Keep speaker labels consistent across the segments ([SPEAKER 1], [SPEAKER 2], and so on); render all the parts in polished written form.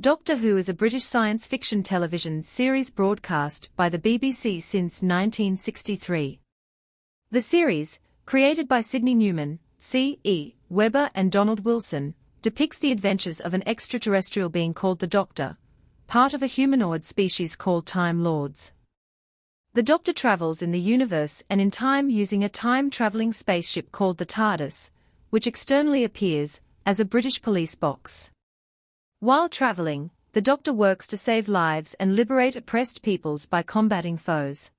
[SPEAKER 1] Doctor Who is a British science fiction television series broadcast by the BBC since 1963. The series, created by Sidney Newman, C.E. Webber and Donald Wilson, depicts the adventures of an extraterrestrial being called the Doctor, part of a humanoid species called Time Lords. The Doctor travels in the universe and in time using a time-traveling spaceship called the TARDIS, which externally appears as a British police box. While traveling, the Doctor works to save lives and liberate oppressed peoples by combating foes.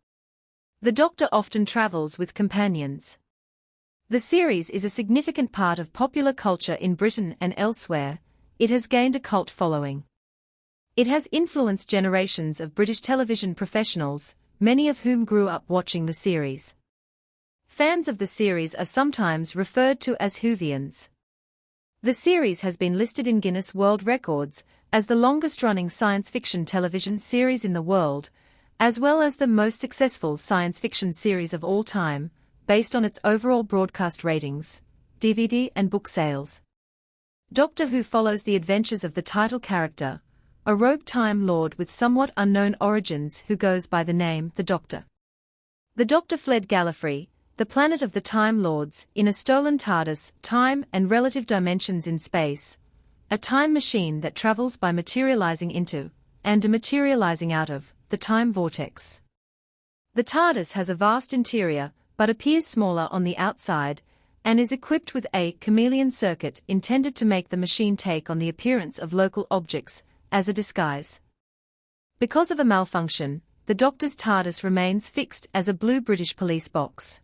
[SPEAKER 1] The Doctor often travels with companions. The series is a significant part of popular culture in Britain and elsewhere. It has gained a cult following. It has influenced generations of British television professionals, many of whom grew up watching the series. Fans of the series are sometimes referred to as Whovians. The series has been listed in Guinness World Records as the longest-running science fiction television series in the world, as well as the most successful science fiction series of all time, based on its overall broadcast ratings, DVD and book sales. Doctor Who follows the adventures of the title character, a rogue Time Lord with somewhat unknown origins who goes by the name The Doctor. The Doctor fled Gallifrey, the planet of the Time Lords, in a stolen TARDIS, time and relative dimensions in space, a time machine that travels by materializing into, and dematerializing out of, the time vortex. The TARDIS has a vast interior, but appears smaller on the outside, and is equipped with a chameleon circuit intended to make the machine take on the appearance of local objects, as a disguise. Because of a malfunction, the Doctor's TARDIS remains fixed as a blue British police box.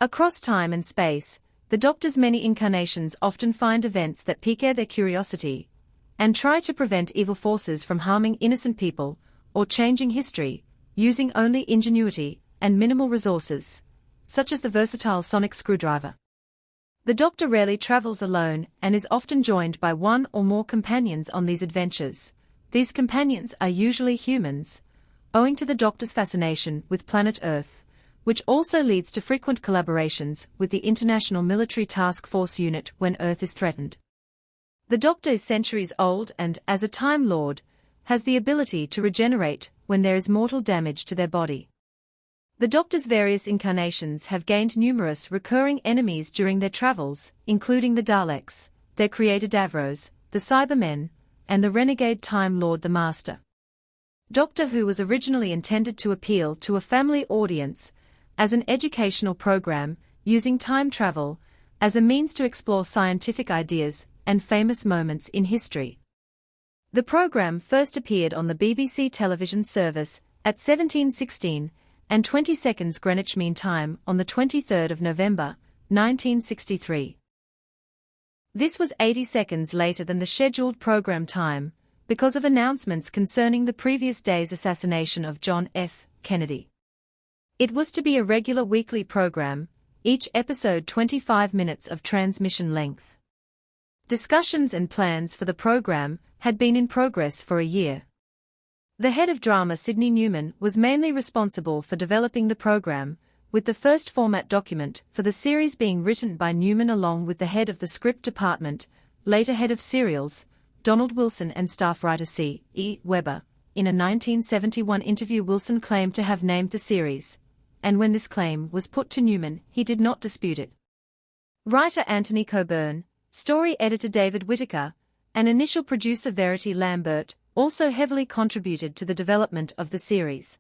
[SPEAKER 1] Across time and space, the Doctor's many incarnations often find events that pique their curiosity, and try to prevent evil forces from harming innocent people, or changing history, using only ingenuity and minimal resources, such as the versatile sonic screwdriver. The Doctor rarely travels alone and is often joined by one or more companions on these adventures. These companions are usually humans, owing to the Doctor's fascination with planet Earth, which also leads to frequent collaborations with the International Military Task Force unit when Earth is threatened. The Doctor is centuries old and, as a Time Lord, has the ability to regenerate when there is mortal damage to their body. The Doctor's various incarnations have gained numerous recurring enemies during their travels, including the Daleks, their creator Davros, the Cybermen, and the renegade Time Lord the Master. Doctor Who was originally intended to appeal to a family audience, as an educational program, using time travel as a means to explore scientific ideas and famous moments in history. The program first appeared on the BBC television service at 17:16 and 20 seconds Greenwich Mean Time on the 23rd of November, 1963. This was 80 seconds later than the scheduled program time, because of announcements concerning the previous day's assassination of John F. Kennedy. It was to be a regular weekly program, each episode 25 minutes of transmission length. Discussions and plans for the program had been in progress for a year. The head of drama Sidney Newman was mainly responsible for developing the program, with the first format document for the series being written by Newman along with the head of the script department, later head of serials, Donald Wilson, and staff writer C.E. Webber. In a 1971 interview, Wilson claimed to have named the series, and when this claim was put to Newman, he did not dispute it. Writer Anthony Coburn, story editor David Whittaker, and initial producer Verity Lambert also heavily contributed to the development of the series.